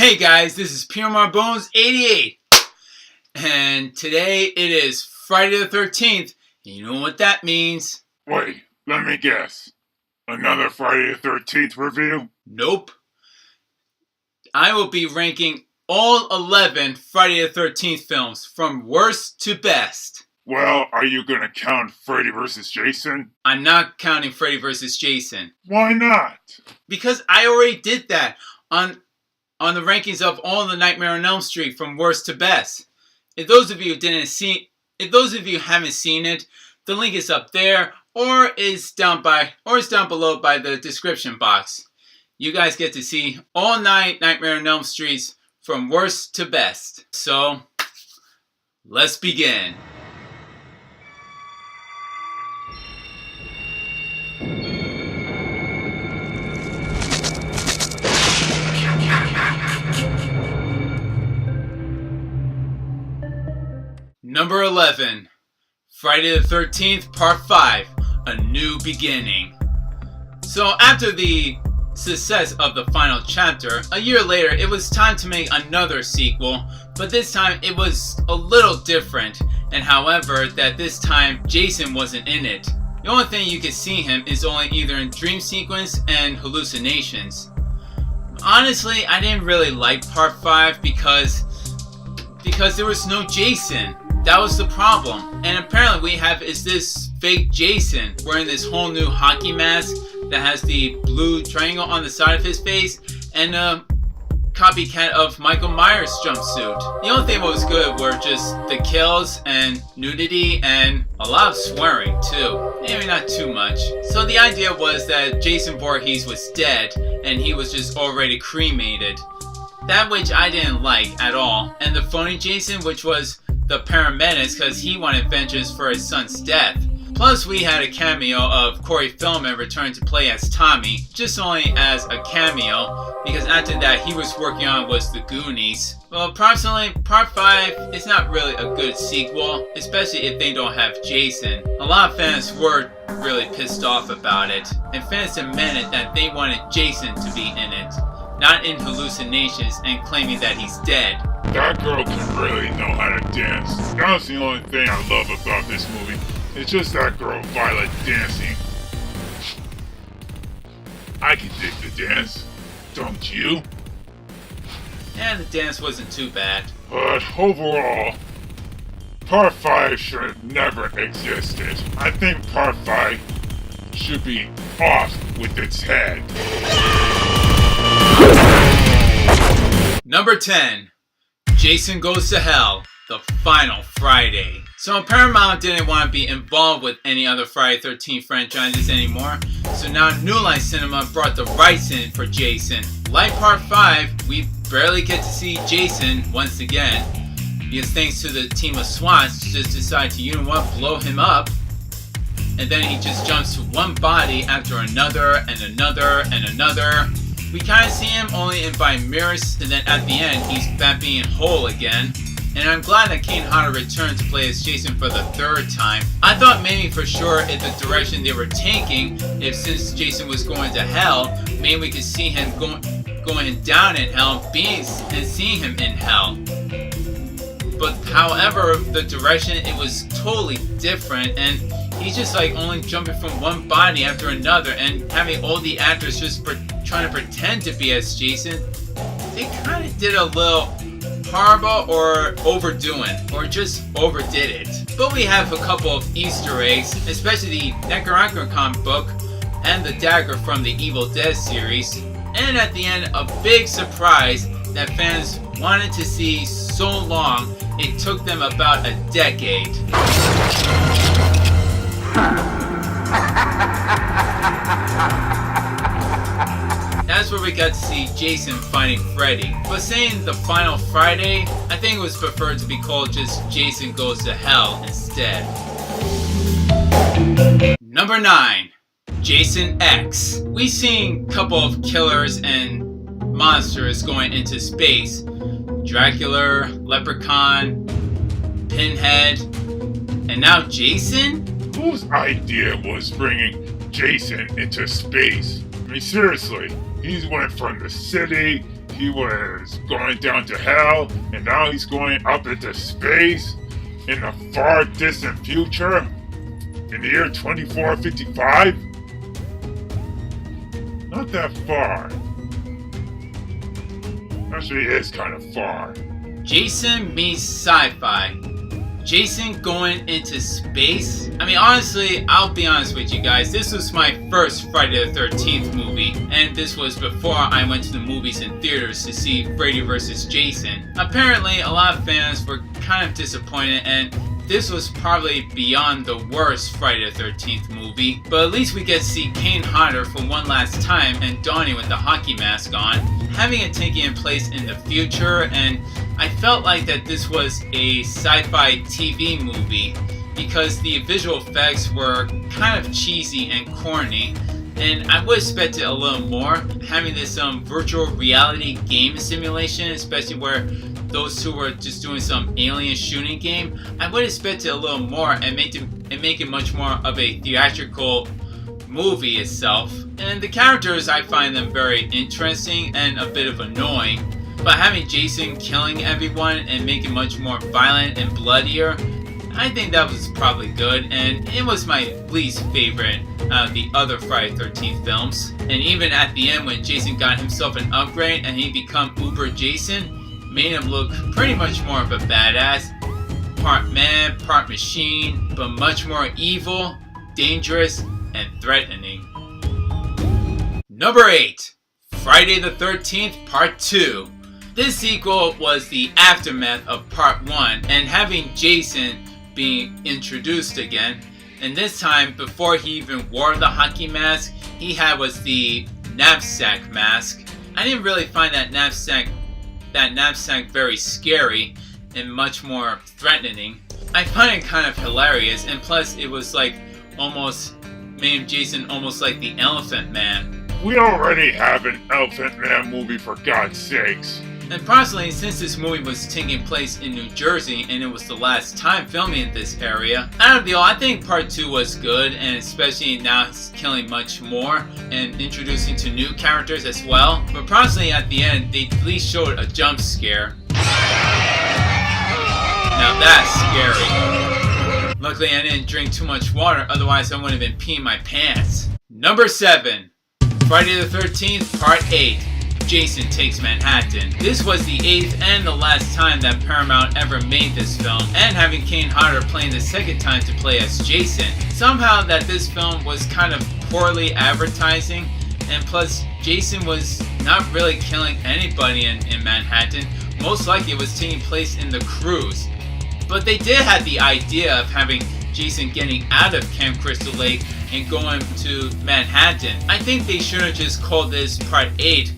Hey guys, this is P.M.R.Bonez88, and today it is Friday the 13th. You know what that means? Wait, let me guess. Another Friday the 13th review? Nope. I will be ranking all 11 Friday the 13th films from worst to best. Well, are you gonna count Freddy vs. Jason? I'm not counting Freddy vs. Jason. Why not? Because I already did that on the rankings of all the Nightmare on Elm Street from worst to best. If those of you haven't seen it, the link is up there or is down below by the description box. You guys get to see all 9 Nightmare on Elm Streets from worst to best. So, let's begin. Number 11, Friday the 13th, Part 5, A New Beginning. So after the success of the final chapter, a year later it was time to make another sequel, but this time it was a little different, and however that this time Jason wasn't in it. The only thing you could see him is only either in dream sequence and hallucinations. Honestly, I didn't really like Part 5 because there was no Jason. That was the problem. And apparently is this fake Jason wearing this whole new hockey mask that has the blue triangle on the side of his face and a copycat of Michael Myers' jumpsuit. The only thing that was good were just the kills and nudity and a lot of swearing too. Maybe not too much. So the idea was that Jason Voorhees was dead and he was just already cremated. That which I didn't like at all. And the phony Jason, which was the paramedics, because he wanted vengeance for his son's death. Plus we had a cameo of Corey Feldman returning to play as Tommy, just only as a cameo, because after that he was working on was The Goonies. Well, personally, Part 5 is not really a good sequel, especially if they don't have Jason. A lot of fans were really pissed off about it, and fans demanded that they wanted Jason to be in it, not in hallucinations and claiming that he's dead. That girl can really know how to dance. That's the only thing I love about this movie. It's just that girl Violet dancing. I can dig the dance, don't you? And the dance wasn't too bad. But overall, Part 5 should have never existed. I think Part 5 should be off with its head. Number 10, Jason Goes to Hell, the final Friday. So Paramount didn't want to be involved with any other Friday 13 franchises anymore, so now New Line Cinema brought the rights in for Jason. Like Part 5, we barely get to see Jason once again, because thanks to the team of SWATs just decide to, you know what, blow him up, and then he just jumps to one body after another and another and another. We kind of see him only by mirrors, and then at the end, he's back being whole again. And I'm glad that Kane Hodder returned to play as Jason for the 3rd time. I thought maybe for sure if the direction they were taking, if since Jason was going to hell, maybe we could see him going down in hell, and seeing him in hell. But however, the direction, it was totally different, and he's just like only jumping from one body after another, and having all the actors just trying to pretend to be as Jason. They kind of did a little horrible or overdoing, or just overdid it. But we have a couple of Easter eggs, especially the Necronomicon book and the dagger from the Evil Dead series. And at the end, a big surprise that fans wanted to see so long, it took them about a decade. That's where we got to see Jason fighting Freddy. But saying the final Friday, I think it was preferred to be called just Jason Goes to Hell instead. Number 9, Jason X. We've seen a couple of killers and monsters going into space. Dracula, Leprechaun, Pinhead, and now Jason? Whose idea was bringing Jason into space? I mean, seriously, he went from the city, he was going down to hell, and now he's going up into space in a far distant future in the year 2455? Not that far. Actually, it is kind of far. Jason meets sci-fi. Jason going into space? I mean, honestly, I'll be honest with you guys. This was my first Friday the 13th movie, and this was before I went to the movies in theaters to see Freddy vs. Jason. Apparently, a lot of fans were kind of disappointed, and this was probably beyond the worst Friday the 13th movie, but at least we get to see Kane Hodder for one last time and Donnie with the hockey mask on, having it taking place in the future, and I felt like that this was a sci-fi TV movie because the visual effects were kind of cheesy and corny, and I would expect it a little more, having this virtual reality game simulation, especially where those two were just doing some alien shooting game. I would expect it a little more and make it much more of a theatrical movie itself. And the characters, I find them very interesting and a bit of annoying. But having Jason killing everyone and make it much more violent and bloodier, I think that was probably good, and it was my least favorite out of the other Friday the 13th films. And even at the end when Jason got himself an upgrade and he become Uber Jason, made him look pretty much more of a badass. Part man, part machine, but much more evil, dangerous, and threatening. Number 8. Friday the 13th Part 2. This sequel was the aftermath of Part 1 and having Jason being introduced again. And this time, before he even wore the hockey mask, he had was the knapsack mask. I didn't really find that knapsack very scary and much more threatening. I find it kind of hilarious, and plus it was like almost made Jason almost like the Elephant Man. We already have an Elephant Man movie, for God's sakes. And personally, since this movie was taking place in New Jersey and it was the last time filming in this area, out of the all, I think Part 2 was good, and especially now he's killing much more and introducing to new characters as well. But personally, at the end, they at least showed a jump scare. Now that's scary. Luckily, I didn't drink too much water, otherwise I would have been peeing my pants. Number 7. Friday the 13th Part 8. Jason Takes Manhattan. This was the 8th and the last time that Paramount ever made this film, and having Kane Hodder playing the second time to play as Jason. Somehow that this film was kind of poorly advertising, and plus Jason was not really killing anybody in Manhattan. Most likely it was taking place in the cruise. But they did have the idea of having Jason getting out of Camp Crystal Lake and going to Manhattan. I think they should have just called this Part 8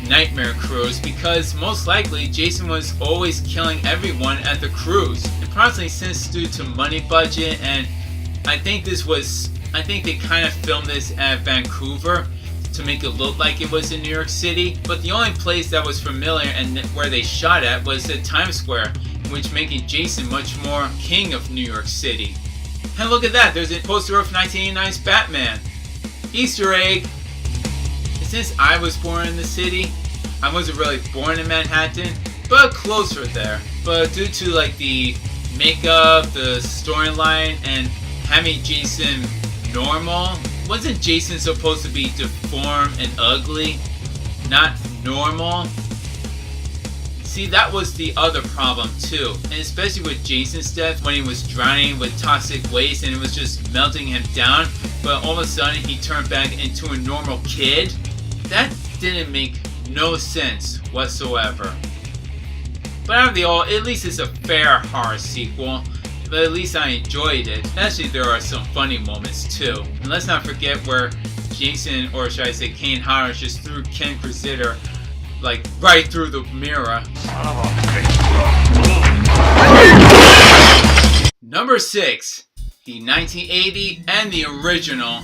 Nightmare Cruise, because most likely Jason was always killing everyone at the cruise. And probably since due to money budget, and I think they kind of filmed this at Vancouver to make it look like it was in New York City, but the only place that was familiar and where they shot at was at Times Square, which making Jason much more king of New York City. And look at that, there's a poster of 1989's Batman. Easter egg! Since I was born in the city, I wasn't really born in Manhattan, but closer there. But due to like the makeup, the storyline, and having Jason normal, wasn't Jason supposed to be deformed and ugly? Not normal? See, that was the other problem too, and especially with Jason's death when he was drowning with toxic waste and it was just melting him down, but all of a sudden he turned back into a normal kid. That didn't make no sense whatsoever. But out of the all, at least it's a fair horror sequel, but at least I enjoyed it. Actually, there are some funny moments too. And let's not forget where Jason, or should I say Kane Hodder, just threw Ken Cressida like right through the mirror. Number 6. The 1980 and the original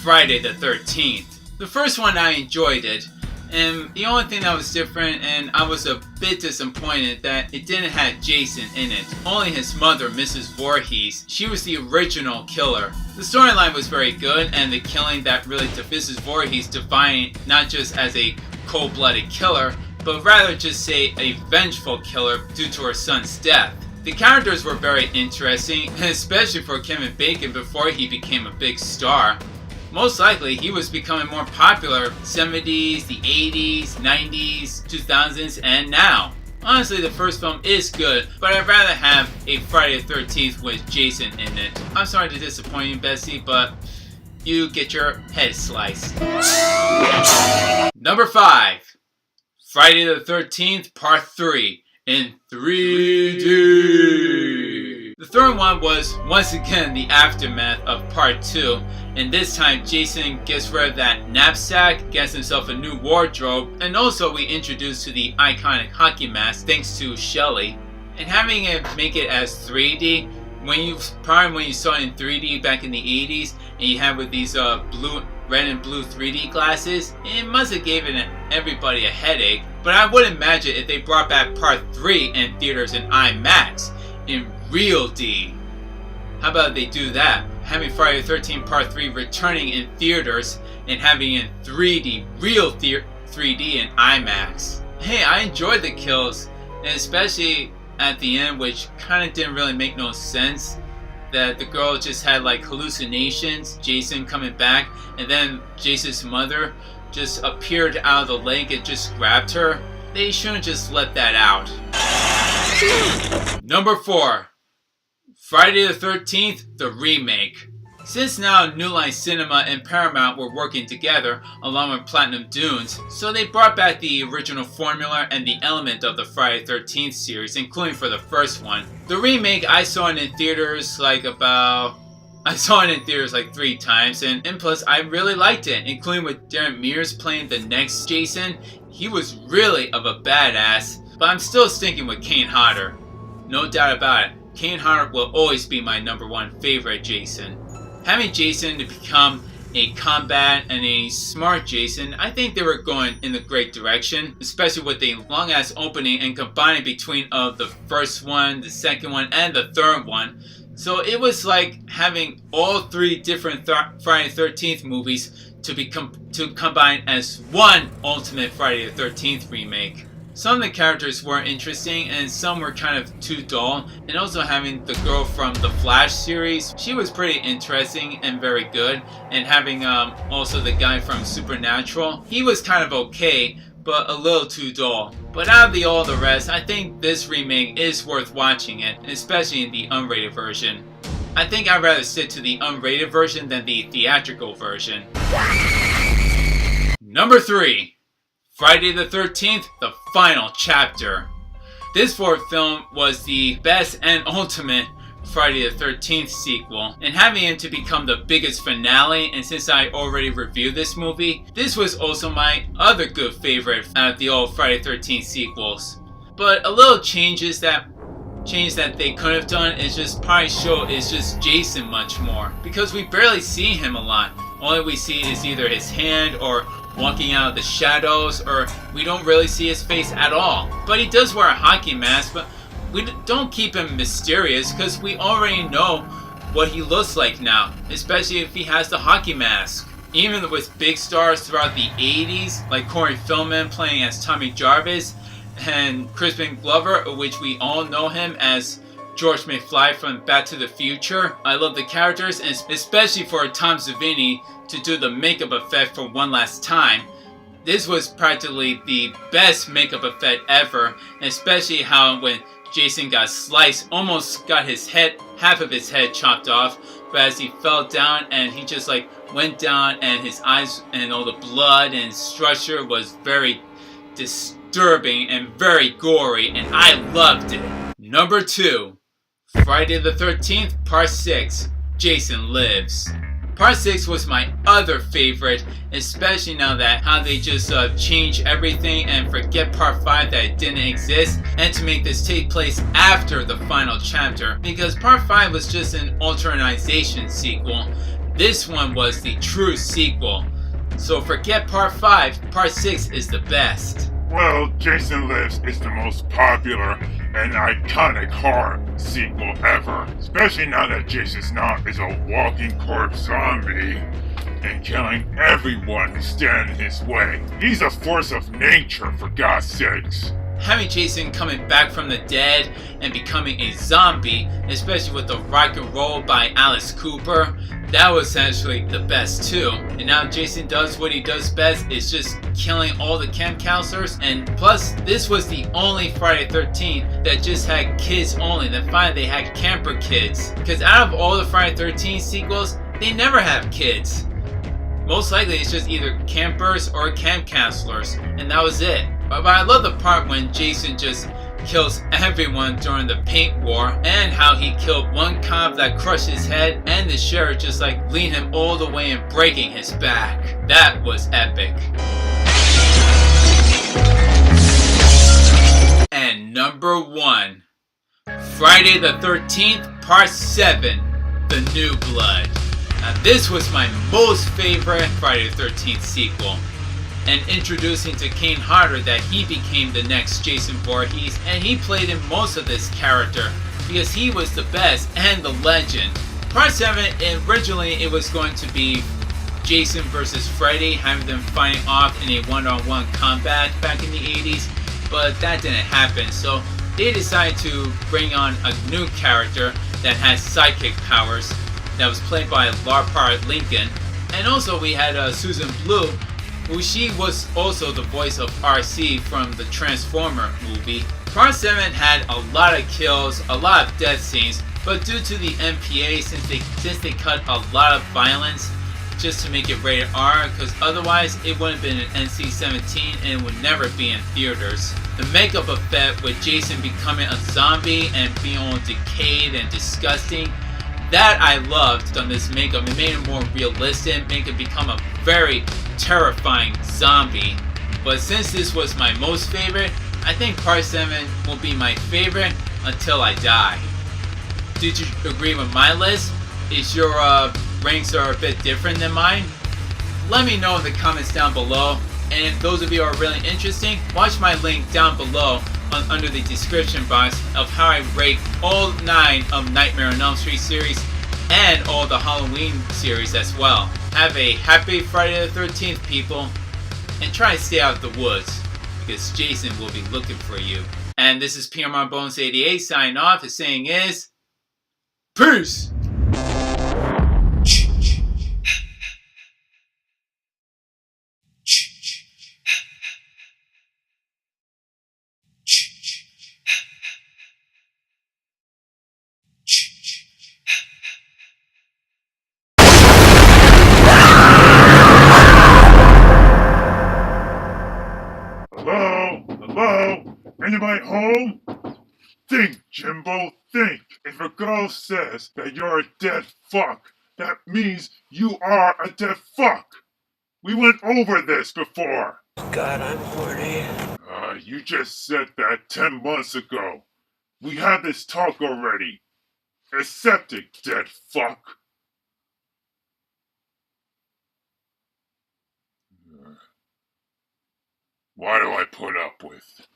Friday the 13th. The first one I enjoyed it, and the only thing that was different, and I was a bit disappointed that it didn't have Jason in it. Only his mother, Mrs. Voorhees. She was the original killer. The storyline was very good, and the killing that really to Mrs. Voorhees defined not just as a cold-blooded killer, but rather just say a vengeful killer due to her son's death. The characters were very interesting, especially for Kevin Bacon before he became a big star. Most likely, he was becoming more popular 70s, the 80s, 90s, 2000s, and now. Honestly, the first film is good, but I'd rather have a Friday the 13th with Jason in it. I'm sorry to disappoint you, Bessie, but you get your head sliced. Number 5. Friday the 13th Part 3 in 3D. The third one was once again the aftermath of Part 2, and this time Jason gets rid of that knapsack, gets himself a new wardrobe, and also we introduced to the iconic hockey mask thanks to Shelley. And having it make it as 3D, when you saw it in 3D back in the 80s, and you had with these red and blue 3D glasses, it must have given everybody a headache. But I would imagine if they brought back Part 3 in theaters in IMAX, in real D. How about they do that? Having Friday the 13th Part 3 returning in theaters and having it in 3D, real 3D in IMAX. Hey, I enjoyed the kills, and especially at the end, which kind of didn't really make no sense. That the girl just had like hallucinations, Jason coming back, and then Jason's mother just appeared out of the lake and just grabbed her. They shouldn't just let that out. Number 4. Friday the 13th, the remake. Since now New Line Cinema and Paramount were working together along with Platinum Dunes, so they brought back the original formula and the element of the Friday the 13th series, including for the first one. The remake, I saw it in theaters like 3 times, and plus I really liked it, including with Darren Mears playing the next Jason. He was really of a badass, but I'm still sticking with Kane Hodder. No doubt about it, Kane Hodder will always be my number 1 favorite Jason. Having Jason to become a combat and a smart Jason, I think they were going in the great direction, especially with the long ass opening and combining between the first one, the second one, and the third one. So it was like having all 3 different Friday the 13th movies to combine as one ultimate Friday the 13th remake. Some of the characters were interesting and some were kind of too dull, and also having the girl from the Flash series, she was pretty interesting and very good, and having also the guy from Supernatural, he was kind of okay, but a little too dull. But out of all the rest, I think this remake is worth watching it, especially in the unrated version. I think I'd rather stick to the unrated version than the theatrical version. Number 3. Friday the 13th, the final chapter. This fourth film was the best and ultimate Friday the 13th sequel, and having it to become the biggest finale, and since I already reviewed this movie, this was also my other good favorite out of the old Friday the 13th sequels. But a little change that they could have done is just probably show is just Jason much more, because we barely see him a lot. All we see is either his hand or walking out of the shadows, or we don't really see his face at all. But he does wear a hockey mask, but we don't keep him mysterious because we already know what he looks like now, especially if he has the hockey mask. Even with big stars throughout the 80s, like Corey Feldman playing as Tommy Jarvis, and Crispin Glover, which we all know him as George McFly from Back to the Future. I love the characters, and especially for Tom Savini to do the makeup effect for one last time. This was practically the best makeup effect ever, especially how when Jason got sliced, almost got his head, half of his head chopped off, but as he fell down and he just like went down and his eyes and all the blood and structure was very disturbing and very gory, and I loved it. Number 2. Friday the 13th, Part 6, Jason Lives. Part 6 was my other favorite, especially now that how they just change everything and forget Part 5 that it didn't exist, and to make this take place after the final chapter, because Part 5 was just an alternization sequel. This one was the true sequel. So forget Part 5, Part 6 is the best. Well, Jason Lives is the most popular and iconic horror sequel ever. Especially now that Jason Snot is a walking corpse zombie. and killing everyone who stands in his way. He's a force of nature, for God's sakes. Having Jason coming back from the dead and becoming a zombie, especially with the rock and roll by Alice Cooper, that was actually the best too. And now Jason does what he does best, is just killing all the camp counselors. And plus, this was the only Friday 13th that just had kids only. Then finally they had camper kids. Because out of all the Friday 13th sequels, they never have kids. Most likely it's just either campers or camp counselors, and that was it. But I love the part when Jason just kills everyone during the paint war, and how he killed one cop that crushed his head, and the sheriff just like leaned him all the way and breaking his back. That was epic. And number 1, Friday the 13th, Part 7, The New Blood. Now this was my most favorite Friday the 13th sequel, and introducing to Kane Hodder that he became the next Jason Voorhees, and he played in most of this character because he was the best and the legend. Part 7, originally it was going to be Jason versus Freddy, having them fighting off in a one-on-one combat back in the 80s, but that didn't happen, so they decided to bring on a new character that has psychic powers, that was played by Larpar Lincoln. And also we had Susan Blue, who she was also the voice of RC from the Transformer movie. Part 7 had a lot of kills, a lot of death scenes, but due to the MPA, since they cut a lot of violence just to make it rated R, because otherwise it wouldn't have been an NC-17 and it would never be in theaters. The makeup effect with Jason becoming a zombie and being all decayed and disgusting, that I loved on this makeup. It made it more realistic, make it become a very terrifying zombie. But since this was my most favorite, I think Part 7 will be my favorite until I die. Did you agree with my list? Is your ranks are a bit different than mine? Let me know in the comments down below. And if those of you are really interesting, watch my link down below under the description box of how I rate all 9 of Nightmare on Elm Street series and all the Halloween series as well. Have a happy Friday the 13th, people, and try to stay out of the woods because Jason will be looking for you. And this is P.M.R.Bonez88 signing off. The saying is, peace! Hello? Anybody home? Think, Jimbo, think. If a girl says that you're a dead fuck, that means you are a dead fuck. We went over this before. God, I'm horny. You just said that 10 months ago. We had this talk already. Accept it, dead fuck. Why do I put up with